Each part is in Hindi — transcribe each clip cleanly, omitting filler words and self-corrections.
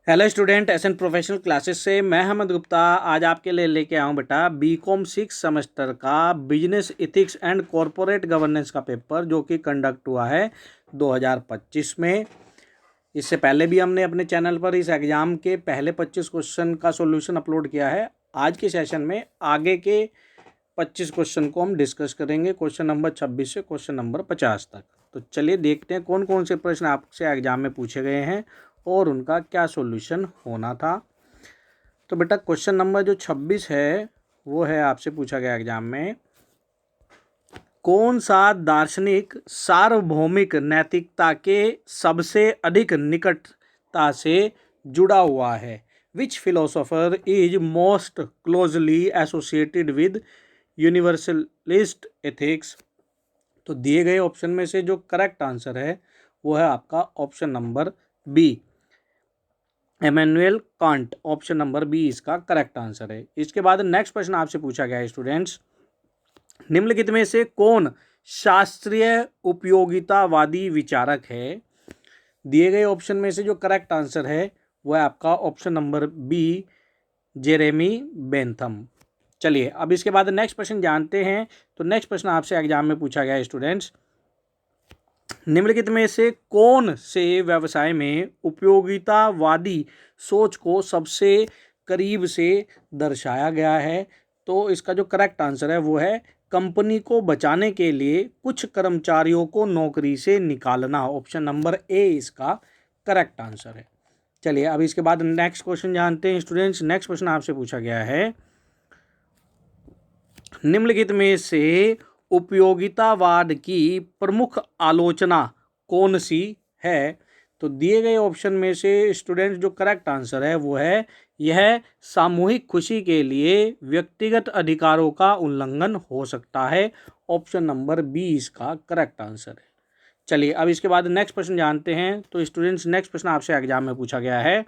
Hello student, SN professional classes से मैं अहमद गुप्ता आज आपके लिए लेके आऊँ बेटा बीकॉम 6 सेमेस्टर का business ethics and corporate governance का पेपर जो कि कंडक्ट हुआ है 2025 में। इससे पहले भी हमने अपने चैनल पर इस एग्ज़ाम के पहले 25 क्वेश्चन का सॉल्यूशन अपलोड किया है। आज के सेशन में आगे के 25 क्वेश्चन को हम डिस्कस करेंगे, क्वेश्चन नंबर 26 से क्वेश्चन नंबर 50 तक। तो चलिए देखते हैं कौन कौन से प्रश्न आपसे एग्जाम में पूछे गए हैं और उनका क्या सॉल्यूशन होना था। तो बेटा क्वेश्चन नंबर जो 26 है वो है आपसे पूछा गया एग्जाम में, कौन सा दार्शनिक सार्वभौमिक नैतिकता के सबसे अधिक निकटता से जुड़ा हुआ है। Which philosopher is most closely associated with universalist ethics. तो दिए गए ऑप्शन में से जो करेक्ट आंसर है वो है आपका option number B, Immanuel Kant. Option number B इसका करेक्ट आंसर है। इसके बाद नेक्स्ट प्रश्न आपसे पूछा गया है स्टूडेंट्स, निम्नलिखित में से कौन शास्त्रीय उपयोगितावादी विचारक है। दिए गए ऑप्शन में से जो करेक्ट आंसर है वो है आपका option number B, Jeremy Bentham. चलिए अब इसके बाद नेक्स्ट प्रश्न जानते हैं। तो नेक्स्ट प्रश्न आपसे एग्जाम में पूछा गया है स्टूडेंट्स, निम्नलिखित में से कौन से व्यवसाय में उपयोगितावादी सोच को सबसे करीब से दर्शाया गया है। तो इसका जो करेक्ट आंसर है वो है कंपनी को बचाने के लिए कुछ कर्मचारियों को नौकरी से निकालना। ऑप्शन नंबर ए इसका करेक्ट आंसर है। चलिए अब इसके बाद नेक्स्ट क्वेश्चन जानते हैं स्टूडेंट्स। नेक्स्ट क्वेश्चन आपसे पूछा गया है, निम्नलिखित में से उपयोगितावाद की प्रमुख आलोचना कौन सी है। तो दिए गए ऑप्शन में से स्टूडेंट्स जो करेक्ट आंसर है वो है यह सामूहिक खुशी के लिए व्यक्तिगत अधिकारों का उल्लंघन हो सकता है। ऑप्शन नंबर बी इसका करेक्ट आंसर है। चलिए अब इसके बाद नेक्स्ट प्रश्न जानते हैं। तो स्टूडेंट्स नेक्स्ट प्रश्न आपसे एग्जाम में पूछा गया है,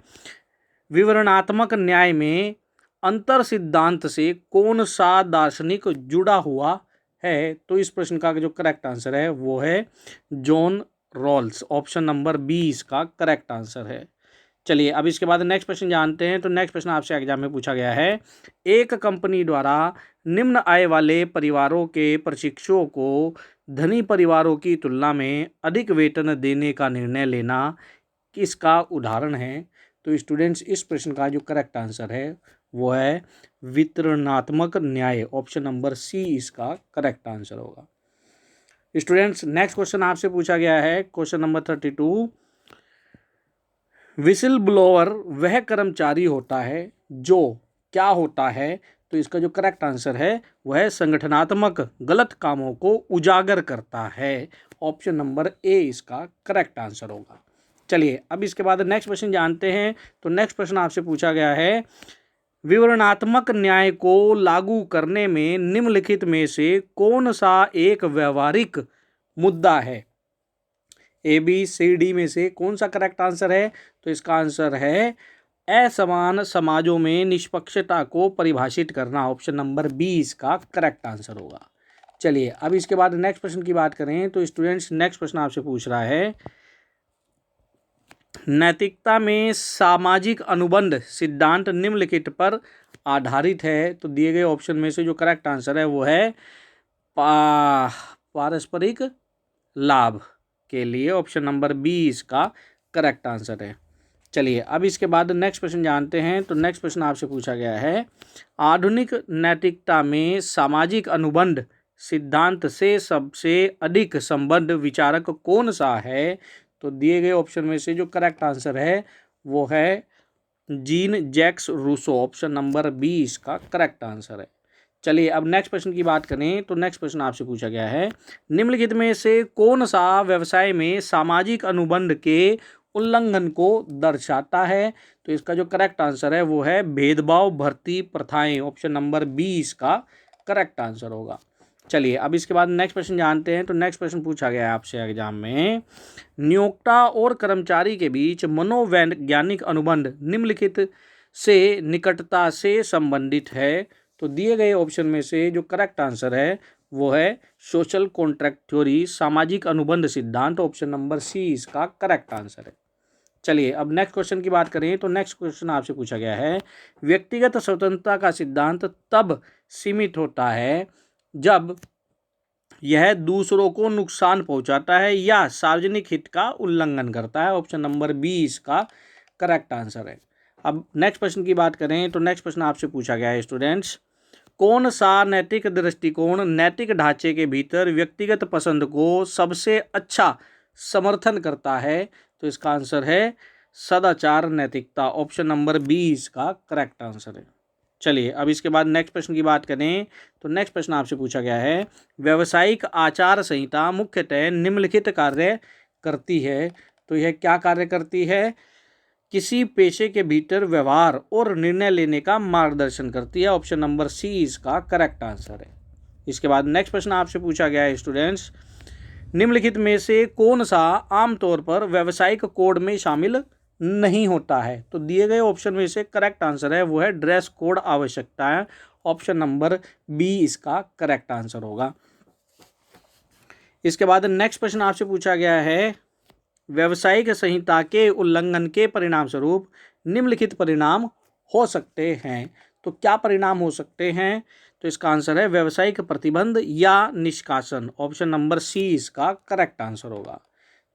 विवरणात्मक न्याय में अंतर सिद्धांत से कौन सा दार्शनिक जुड़ा हुआ है। तो इस प्रश्न का जो करेक्ट आंसर है वो है John Rawls. Option number B इसका करेक्ट आंसर है। चलिए अब इसके बाद नेक्स्ट प्रश्न जानते हैं। तो नेक्स्ट प्रश्न आपसे एग्जाम में पूछा गया है, एक कंपनी द्वारा निम्न आय वाले परिवारों के प्रशिक्षुओं को धनी परिवारों की तुलना में अधिक वेतन देने का निर्णय लेना किसका उदाहरण है। तो स्टूडेंट्स इस प्रश्न का जो करेक्ट आंसर है वो है वितरणात्मक न्याय। ऑप्शन नंबर सी इसका करेक्ट आंसर होगा। स्टूडेंट्स नेक्स्ट क्वेश्चन आपसे पूछा गया है, क्वेश्चन नंबर 32, विसिल ब्लोअर वह कर्मचारी होता है जो क्या होता है। तो इसका जो करेक्ट आंसर है वह है संगठनात्मक गलत कामों को उजागर करता है। ऑप्शन नंबर ए इसका करेक्ट आंसर होगा। चलिए अब इसके बाद नेक्स्ट प्रश्न जानते हैं। तो नेक्स्ट प्रश्न आपसे पूछा गया है, विवरणात्मक न्याय को लागू करने में निम्नलिखित में से कौन सा एक व्यवहारिक मुद्दा है। ए बी सी डी में से कौन सा करेक्ट आंसर है। तो इसका आंसर है असमान समाजों में निष्पक्षता को परिभाषित करना। ऑप्शन नंबर बी इसका करेक्ट आंसर होगा। चलिए अब इसके बाद नेक्स्ट प्रश्न की बात करें। तो स्टूडेंट्स नेक्स्ट प्रश्न आपसे पूछ रहा है, नैतिकता में सामाजिक अनुबंध सिद्धांत निम्नलिखित पर आधारित है। तो दिए गए ऑप्शन में से जो करेक्ट आंसर है वो है पारस्परिक लाभ के लिए। ऑप्शन नंबर बी इसका करेक्ट आंसर है। चलिए अब इसके बाद नेक्स्ट प्रश्न जानते हैं। तो नेक्स्ट प्रश्न आपसे पूछा गया है, आधुनिक नैतिकता में सामाजिक अनुबंध सिद्धांत से सबसे अधिक संबद्ध विचारक कौन सा है। तो दिए गए ऑप्शन में से जो करेक्ट आंसर है वो है Jean Jacques Rousseau. Option number B इसका करेक्ट आंसर है। चलिए अब नेक्स्ट प्रश्न की बात करें। तो नेक्स्ट प्रश्न आपसे पूछा गया है, निम्नलिखित में से कौन सा व्यवसाय में सामाजिक अनुबंध के उल्लंघन को दर्शाता है। तो इसका जो करेक्ट आंसर है वो है भेदभाव भर्ती प्रथाएं। ऑप्शन नंबर बी इसका करेक्ट आंसर होगा। चलिए अब इसके बाद नेक्स्ट प्रश्न जानते हैं। तो नेक्स्ट प्रश्न पूछा गया है आपसे एग्जाम में, नियोक्ता और कर्मचारी के बीच मनोवैज्ञानिक अनुबंध निम्नलिखित से निकटता से संबंधित है। तो दिए गए ऑप्शन में से जो करेक्ट आंसर है वो है सोशल कॉन्ट्रैक्ट थ्योरी, सामाजिक अनुबंध सिद्धांत। ऑप्शन नंबर सी इसका करेक्ट आंसर है। चलिए अब नेक्स्ट क्वेश्चन की बात करें तो नेक्स्ट क्वेश्चन आपसे पूछा गया है, व्यक्तिगत स्वतंत्रता का सिद्धांत तब सीमित होता है जब यह दूसरों को नुकसान पहुंचाता है या सार्वजनिक हित का उल्लंघन करता है। ऑप्शन नंबर बी इसका करेक्ट आंसर है। अब नेक्स्ट प्रश्न की बात करें तो नेक्स्ट प्रश्न आपसे पूछा गया है स्टूडेंट्स, कौन सा नैतिक दृष्टिकोण नैतिक ढांचे के भीतर व्यक्तिगत पसंद को सबसे अच्छा समर्थन करता है? तो इसका आंसर है सदाचार नैतिकता। ऑप्शन नंबर बी इसका करेक्ट आंसर है। चलिए अब इसके बाद नेक्स्ट प्रश्न की बात करें तो नेक्स्ट प्रश्न आपसे पूछा गया है, व्यावसायिक आचार संहिता मुख्यतः निम्नलिखित कार्य करती है। तो यह क्या कार्य करती है? किसी पेशे के भीतर व्यवहार और निर्णय लेने का मार्गदर्शन करती है। ऑप्शन नंबर सी इसका करेक्ट आंसर है। इसके बाद नेक्स्ट प्रश्न आपसे पूछा गया है स्टूडेंट्स, निम्नलिखित में से कौन सा आमतौर पर व्यावसायिक कोड में शामिल नहीं होता है? तो दिए गए ऑप्शन में से करेक्ट आंसर है वो है ड्रेस कोड आवश्यकताएं। ऑप्शन नंबर बी इसका करेक्ट आंसर होगा। इसके बाद नेक्स्ट प्रश्न आपसे पूछा गया है, व्यावसायिक संहिता के उल्लंघन के परिणाम स्वरूप निम्नलिखित परिणाम हो सकते हैं। तो क्या परिणाम हो सकते हैं? तो इसका आंसर है व्यावसायिक प्रतिबंध या निष्कासन। ऑप्शन नंबर सी इसका करेक्ट आंसर होगा।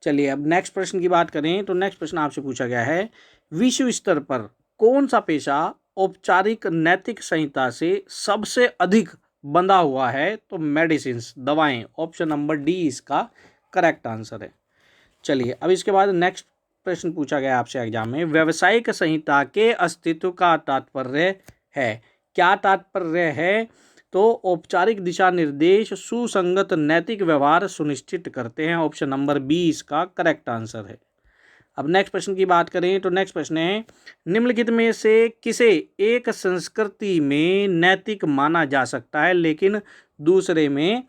चलिए अब नेक्स्ट प्रश्न की बात करें तो नेक्स्ट प्रश्न आपसे पूछा गया है, विश्व स्तर पर कौन सा पेशा औपचारिक नैतिक संहिता से सबसे अधिक बंधा हुआ है? तो मेडिसिन दवाएं। ऑप्शन नंबर डी इसका करेक्ट आंसर है। चलिए अब इसके बाद नेक्स्ट प्रश्न पूछा गया आपसे एग्जाम में, व्यावसायिक संहिता के अस्तित्व का तात्पर्य है। क्या तात्पर्य है? तो औपचारिक दिशा निर्देश सुसंगत नैतिक व्यवहार सुनिश्चित करते हैं। ऑप्शन नंबर बी इसका करेक्ट आंसर है। अब नेक्स्ट प्रश्न की बात करें तो नेक्स्ट प्रश्न है, निम्नलिखित में से किसे एक संस्कृति में नैतिक माना जा सकता है लेकिन दूसरे में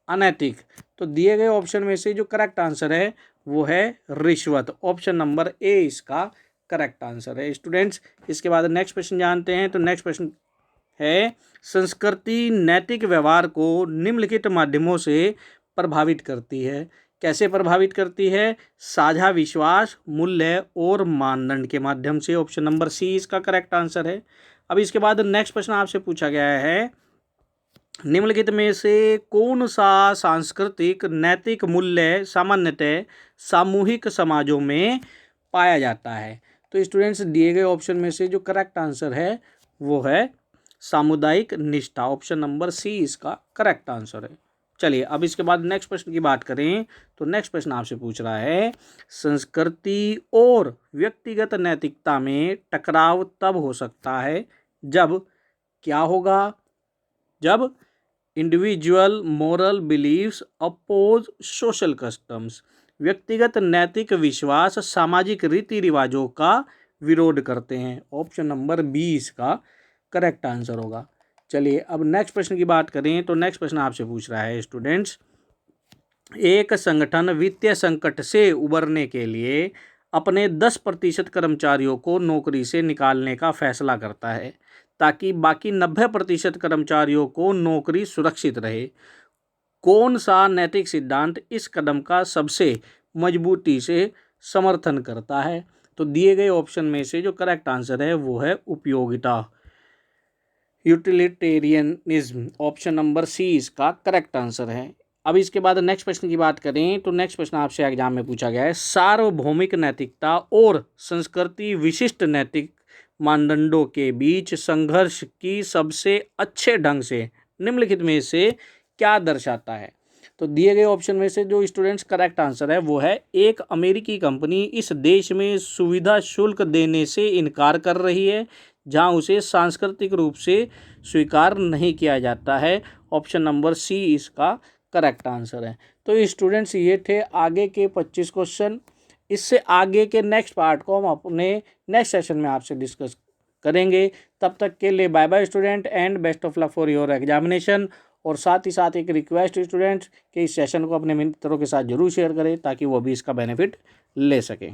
अनैतिक? तो दिए गए ऑप्शन में से जो करेक्ट आंसर है वो है रिश्वत। ऑप्शन नंबर ए इसका करेक्ट आंसर है। स्टूडेंट्स इसके बाद नेक्स्ट प्रश्न जानते हैं तो नेक्स्ट प्रश्न है, संस्कृति नैतिक व्यवहार को निम्नलिखित माध्यमों से प्रभावित करती है। कैसे प्रभावित करती है? साझा विश्वास, मूल्य और मानदंड के माध्यम से। ऑप्शन नंबर सी इसका करेक्ट आंसर है। अब इसके बाद नेक्स्ट प्रश्न आपसे पूछा गया है, निम्नलिखित में से कौन सा सांस्कृतिक नैतिक मूल्य सामान्यतः सामूहिक समाजों में पाया जाता है? तो स्टूडेंट्स दिए गए ऑप्शन में से जो करेक्ट आंसर है वो है सामुदायिक निष्ठा। ऑप्शन नंबर सी इसका करेक्ट आंसर है। चलिए अब इसके बाद नेक्स्ट प्रश्न की बात करें तो नेक्स्ट प्रश्न आपसे पूछ रहा है, संस्कृति और व्यक्तिगत नैतिकता में टकराव तब हो सकता है जब क्या होगा? जब individual moral beliefs oppose social customs, व्यक्तिगत नैतिक विश्वास सामाजिक रीति रिवाजों का विरोध करते हैं। ऑप्शन नंबर बी इसका करेक्ट आंसर होगा। चलिए अब नेक्स्ट प्रश्न की बात करें तो नेक्स्ट प्रश्न आपसे पूछ रहा है स्टूडेंट्स, एक संगठन वित्तीय संकट से उबरने के लिए अपने 10% कर्मचारियों को नौकरी से निकालने का फैसला करता है ताकि बाकी 90% कर्मचारियों को नौकरी सुरक्षित रहे। कौन सा नैतिक सिद्धांत इस कदम का सबसे मजबूती से समर्थन करता है? तो दिए गए ऑप्शन में से जो करेक्ट आंसर है वो है उपयोगिता, यूटिलिटेरियनिज्म। ऑप्शन नंबर सी इसका करेक्ट आंसर है। अब इसके बाद नेक्स्ट प्रश्न की बात करें तो नेक्स्ट प्रश्न आपसे एग्जाम में पूछा गया है, सार्वभौमिक नैतिकता और संस्कृति विशिष्ट नैतिक मानदंडों के बीच संघर्ष की सबसे अच्छे ढंग से निम्नलिखित में से क्या दर्शाता है? तो दिए गए ऑप्शन में से जो स्टूडेंट्स करेक्ट आंसर है वो है, एक अमेरिकी कंपनी इस देश में सुविधा शुल्क देने से इनकार कर रही है जहां उसे सांस्कृतिक रूप से स्वीकार नहीं किया जाता है। ऑप्शन नंबर सी इसका करेक्ट आंसर है। तो स्टूडेंट्स ये थे आगे के 25 क्वेश्चन। इससे आगे के नेक्स्ट पार्ट को हम अपने नेक्स्ट सेशन में आपसे डिस्कस करेंगे। तब तक के लिए bye bye student and best of luck for your examination. और साथ ही साथ एक रिक्वेस्ट स्टूडेंट्स कि इस सेशन को अपने मित्रों के साथ जरूर शेयर करें ताकि वो भी इसका बेनिफिट ले सकें।